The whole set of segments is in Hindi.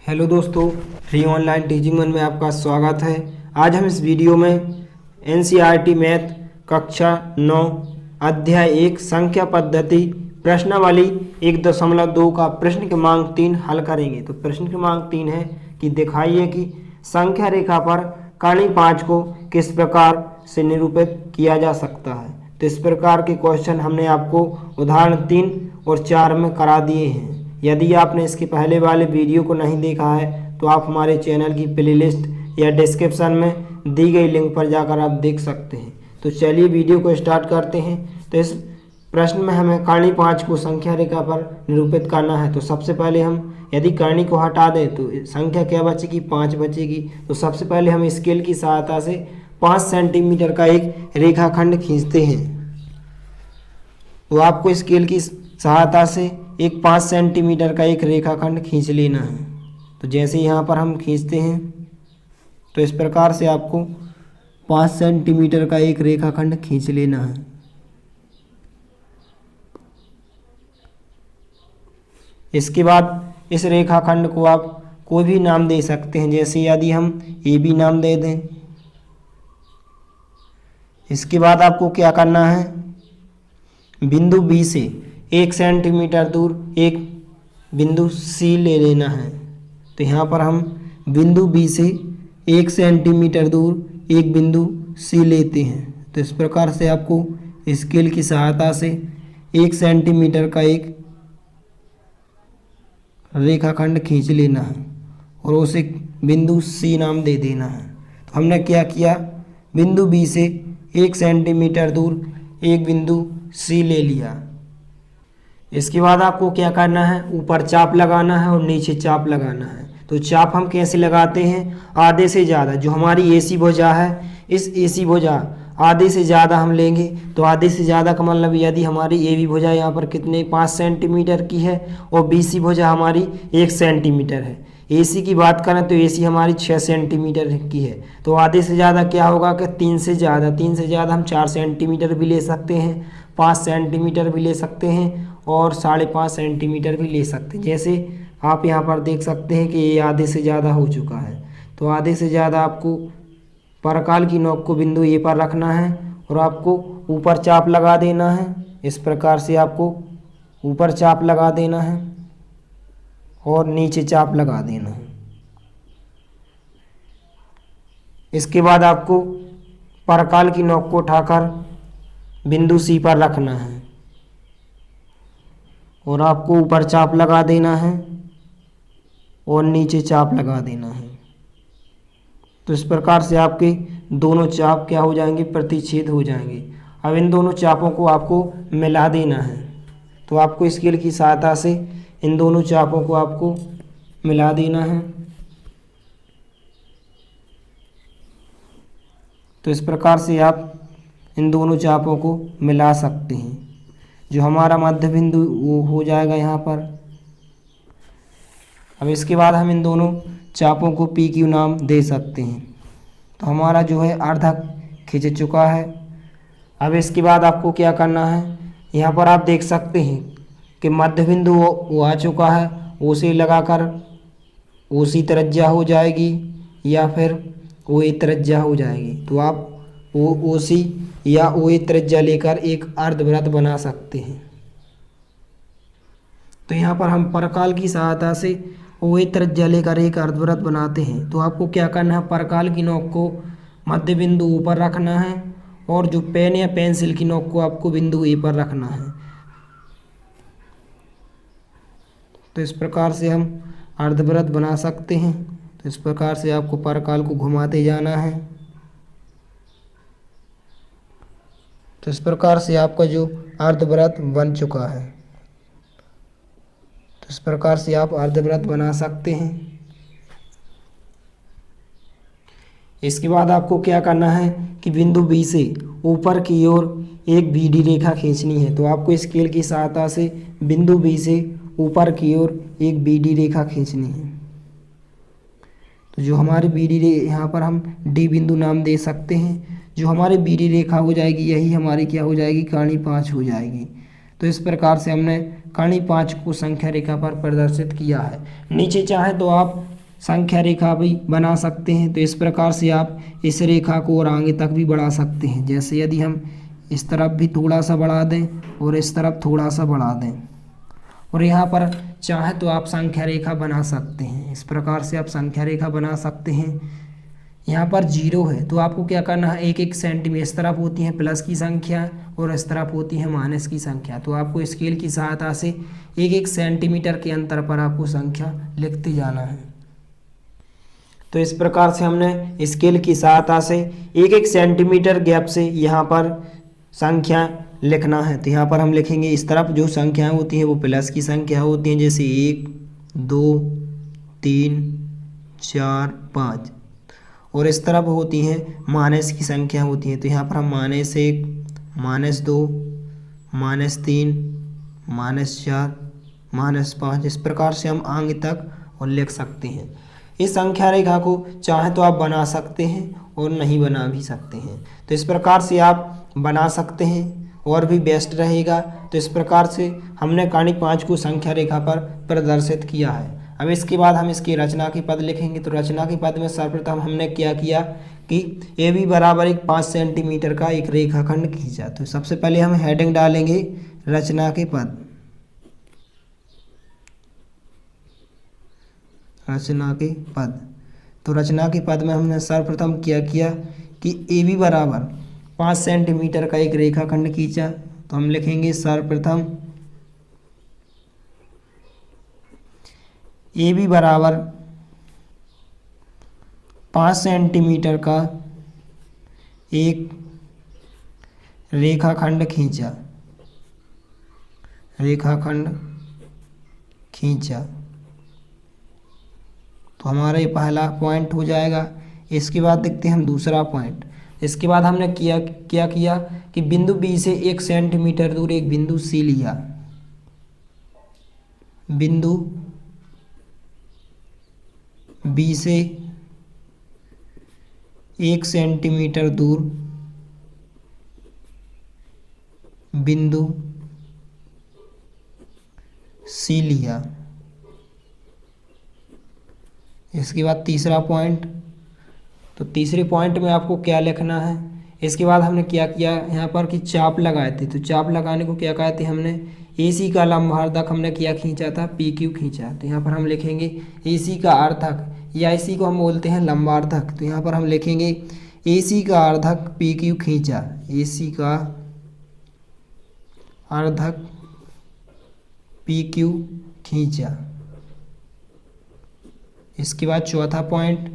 हेलो दोस्तों, फ्री ऑनलाइन टीचिंग वन में आपका स्वागत है। आज हम इस वीडियो में एनसीईआरटी मैथ कक्षा 9 अध्याय 1 संख्या पद्धति प्रश्नावली 1.2 का प्रश्न क्रमांक 3 हल करेंगे। तो प्रश्न क्रमांक 3 है कि दिखाइए कि संख्या रेखा पर कर्ण 5 को किस प्रकार से निरूपित किया जा सकता है। तो इस प्रकार के क्वेश्चन हमने आपको उदाहरण 3 और 4 में करा दिए हैं। यदि आपने इसके पहले वाले वीडियो को नहीं देखा है तो आप हमारे चैनल की प्लेलिस्ट या डिस्क्रिप्शन में दी गई लिंक पर जाकर आप देख सकते हैं। तो चलिए वीडियो को स्टार्ट करते हैं। तो इस प्रश्न में हमें कर्णी 5 को संख्या रेखा पर निरूपित करना है। तो सबसे पहले हम यदि कर्णी को हटा दें तो संख्या क्या बचेगी, 5 बचेगी। तो सबसे पहले हम स्केल की सहायता से 5 सेंटीमीटर का एक रेखाखंड खींचते हैं। तो आपको स्केल की सहायता से एक 5 सेंटीमीटर का एक रेखाखंड खींच लेना है। तो जैसे यहाँ पर हम खींचते हैं तो इस प्रकार से आपको 5 सेंटीमीटर का एक रेखाखंड खींच लेना है। इसके बाद इस रेखाखंड को आप कोई भी नाम दे सकते हैं, जैसे यदि हम ए बी नाम दे दें। इसके बाद आपको क्या करना है, बिंदु बी से 1 सेंटीमीटर दूर एक बिंदु सी ले लेना है। तो यहाँ पर हम बिंदु बी से 1 सेंटीमीटर दूर एक बिंदु सी लेते हैं। तो इस प्रकार से आपको स्केल की सहायता से 1 सेंटीमीटर का एक रेखाखंड खींच लेना है और उसे बिंदु सी नाम दे देना है। तो हमने क्या किया, बिंदु बी से 1 सेंटीमीटर दूर एक बिंदु सी ले लिया। इसके बाद आपको क्या करना है, ऊपर चाप लगाना है और नीचे चाप लगाना है। तो चाप हम कैसे लगाते हैं, आधे से ज़्यादा जो हमारी एसी भुजा है, इस एसी भुजा आधे से ज़्यादा हम लेंगे। तो आधे से ज़्यादा का मतलब यदि हमारी ए बी भुजा यहाँ पर कितने 5 सेंटीमीटर की है और बी सी भुजा हमारी 1 सेंटीमीटर है। एसी की बात करें तो एसी हमारी 6 सेंटीमीटर की है। तो आधे से ज़्यादा क्या होगा कि 3 से ज़्यादा हम 4 सेंटीमीटर भी ले सकते हैं, 5 सेंटीमीटर भी ले सकते हैं और 5.5 सेंटीमीटर भी ले सकते हैं। जैसे आप यहाँ पर देख सकते हैं कि ये आधे से ज़्यादा हो चुका है। तो आधे से ज़्यादा आपको परकाल की नोक को बिंदु ए पर रखना है और आपको ऊपर चाप लगा देना है। इस प्रकार से आपको ऊपर चाप लगा देना है और नीचे चाप लगा देना है। इसके बाद आपको परकाल की नोक को उठाकर बिंदु सी पर रखना है और आपको ऊपर चाप लगा देना है और नीचे चाप लगा देना है। तो इस प्रकार से आपके दोनों चाप क्या हो जाएंगे, प्रतिच्छेद हो जाएंगे। अब इन दोनों चापों को आपको मिला देना है। तो आपको स्केल की सहायता से इन दोनों चापों को आपको मिला देना है। तो इस प्रकार से आप इन दोनों चापों को मिला सकते हैं। जो हमारा मध्य बिंदु वो हो जाएगा यहाँ पर। अब इसके बाद हम इन दोनों चापों को पी क्यू नाम दे सकते हैं। तो हमारा जो है अर्धक खिंच चुका है। अब इसके बाद आपको क्या करना है, यहाँ पर आप देख सकते हैं कि मध्य बिंदु वो आ चुका है। उसे लगाकर उसी त्रिज्या हो जाएगी या फिर वो ए त्रिज्या हो जाएगी। तो आप वो ओसी या ओ ए त्रिज्या लेकर एक अर्धवृत्त बना सकते हैं। तो यहाँ पर हम परकाल की सहायता से ओ ए त्रिज्या लेकर एक अर्धवृत्त बनाते हैं। तो आपको क्या करना है, परकाल की नोक को मध्य बिंदु ऊपर रखना है और जो पेन या पेंसिल की नोक को आपको बिंदु ए पर रखना है। तो इस प्रकार से हम अर्धवृत्त बना सकते हैं। तो इस प्रकार से आपको परकाल को घुमाते जाना है। तो इस प्रकार से आपका जो अर्धवृत्त बन चुका है। तो इस प्रकार से आप अर्धवृत्त बना सकते हैं। इसके बाद आपको क्या करना है कि बिंदु बी से ऊपर की ओर एक बीडी रेखा खींचनी है। तो आपको स्केल की सहायता से बिंदु बी से ऊपर की ओर एक बीडी रेखा खींचनी है। तो जो हमारी बीडी यहाँ पर हम डी बिंदु नाम दे सकते हैं। जो हमारी बीडी रेखा हो जाएगी यही हमारी क्या हो जाएगी, कर्णी 5 हो जाएगी। तो इस प्रकार से हमने कर्णी 5 को संख्या रेखा पर प्रदर्शित किया है। नीचे चाहे तो आप संख्या रेखा भी बना सकते हैं। तो इस प्रकार से आप इस रेखा को और आगे तक भी बढ़ा सकते हैं। जैसे यदि हम इस तरफ भी थोड़ा सा बढ़ा दें और इस तरफ थोड़ा सा बढ़ा दें, और यहाँ पर चाहे तो आप संख्या रेखा बना सकते हैं। इस प्रकार से आप संख्या रेखा बना सकते हैं। यहाँ पर 0 है तो आपको क्या करना है, 1-1 सेंटीमीटर, इस तरफ होती है प्लस की संख्या और इस तरफ होती है माइनस की संख्या। तो आपको स्केल की सहायता से 1-1 सेंटीमीटर के अंतर पर आपको संख्या लिखते जाना है। तो इस प्रकार से हमने स्केल की सहायता से 1-1 सेंटीमीटर गैप से यहाँ पर संख्या लिखना है। तो यहाँ पर हम लिखेंगे, इस तरफ जो संख्याएं होती हैं वो प्लस की संख्या होती हैं, जैसे 1, 2, 3, 4, 5, और इस तरफ होती हैं माइनस की संख्या होती हैं। तो यहाँ पर हम -1, -2, -3, -4, -5 इस प्रकार से हम आगे तक और लिख सकते हैं। इस संख्या रेखा को चाहे तो आप बना सकते हैं और नहीं बना भी सकते हैं। तो इस प्रकार से आप बना सकते हैं और भी बेस्ट रहेगा। तो इस प्रकार से हमने कहानी 5 को संख्या रेखा पर प्रदर्शित किया है। अब इसके बाद हम इसकी रचना के पद लिखेंगे। तो रचना के पद में सर्वप्रथम हमने क्या किया कि ए बी बराबर एक 5 सेंटीमीटर का एक रेखाखंड खींचा। तो सबसे पहले हम हेडिंग डालेंगे रचना के पद। रचना के पद, तो रचना के पद में हमने सर्वप्रथम क्या किया कि ए बी बराबर 5 सेंटीमीटर का एक रेखाखंड खींचा। तो हम लिखेंगे सर्वप्रथम ए बी बराबर 5 सेंटीमीटर का एक रेखाखंड खींचा। रेखाखंड खींचा तो हमारा ये पहला पॉइंट हो जाएगा। इसके बाद देखते हैं हम दूसरा पॉइंट। इसके बाद हमने क्या किया कि बिंदु बी से 1 सेंटीमीटर दूर एक बिंदु सी लिया। बिंदु बी से 1 सेंटीमीटर दूर बिंदु सी लिया। इसके बाद तीसरा पॉइंट, तो तीसरे पॉइंट में आपको क्या लिखना है। इसके बाद हमने क्या किया यहाँ पर कि चाप लगाए थे। तो चाप लगाने को क्या कहते हैं, हमने AC का लंबार्धक हमने क्या खींचा था, PQ खींचा। तो यहाँ पर हम लिखेंगे AC का अर्धक, या इसी को हम बोलते हैं लंबार्धक। तो यहाँ पर हम लिखेंगे AC का अर्धक PQ खींचा। AC का अर्धक PQ खींचा। इसके बाद चौथा पॉइंट,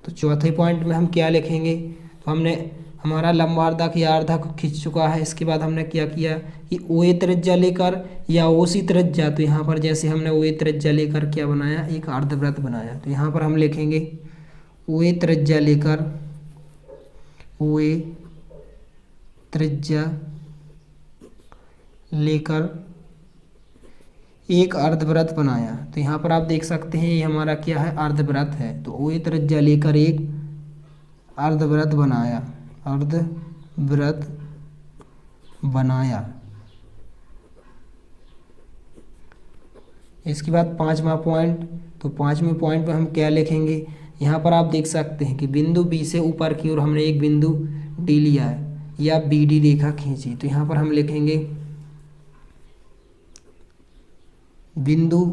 तो चौथे पॉइंट में हम क्या लिखेंगे, तो हमने हमारा लंबार्धक या अर्धक खींच चुका है। इसके बाद हमने क्या किया कि OA त्रिज्या लेकर या OC त्रिज्या, तो यहाँ पर जैसे हमने OA त्रिज्या लेकर क्या बनाया, एक अर्धवृत्त बनाया। तो यहाँ पर हम लिखेंगे OA त्रिज्या लेकर, OA त्रिज्या लेकर एक अर्धवृत्त बनाया। तो यहाँ पर आप देख सकते हैं ये हमारा क्या है, अर्धवृत्त है। तो OA त्रिज्या लेकर एक अर्धवृत्त बनाया, अर्धवृत्त बनाया। इसके बाद पांचवा पॉइंट, तो पांचवें पॉइंट में हम क्या लिखेंगे, यहाँ पर आप देख सकते हैं कि बिंदु बी से ऊपर की ओर हमने एक बिंदु डी लिया है या BD रेखा खींची। तो यहाँ पर हम लिखेंगे बिंदु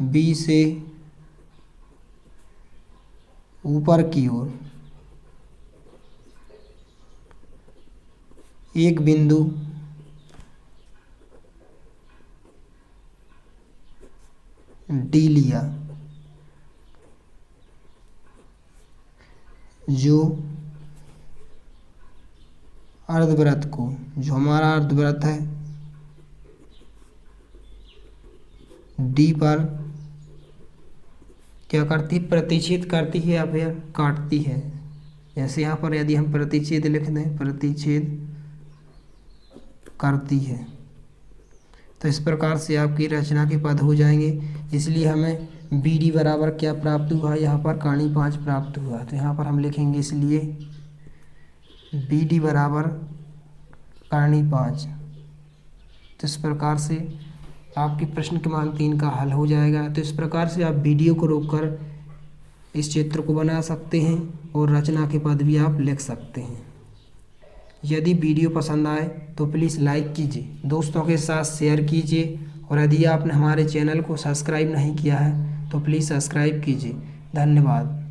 बी से ऊपर की ओर एक बिंदु डी लिया जो अर्धवृत्त को, जो हमारा अर्धवृत्त है डी पर क्या करती है, प्रतिच्छेद करती है या फिर काटती है। जैसे यहाँ पर यदि हम प्रतिच्छेद लिख दें, प्रतिच्छेद करती है। तो इस प्रकार से आपकी रचना के पद हो जाएंगे। इसलिए हमें BD बराबर क्या प्राप्त हुआ, यहाँ पर कहानी 5 प्राप्त हुआ। तो यहाँ पर हम लिखेंगे इसलिए BD बराबर कहानी 5। तो इस प्रकार से आपके प्रश्न क्रमांक 3 का हल हो जाएगा। तो इस प्रकार से आप वीडियो को रोककर इस चित्र को बना सकते हैं और रचना के पद भी आप लिख सकते हैं। यदि वीडियो पसंद आए तो प्लीज़ लाइक कीजिए, दोस्तों के साथ शेयर कीजिए और यदि आपने हमारे चैनल को सब्सक्राइब नहीं किया है तो प्लीज़ सब्सक्राइब कीजिए। धन्यवाद।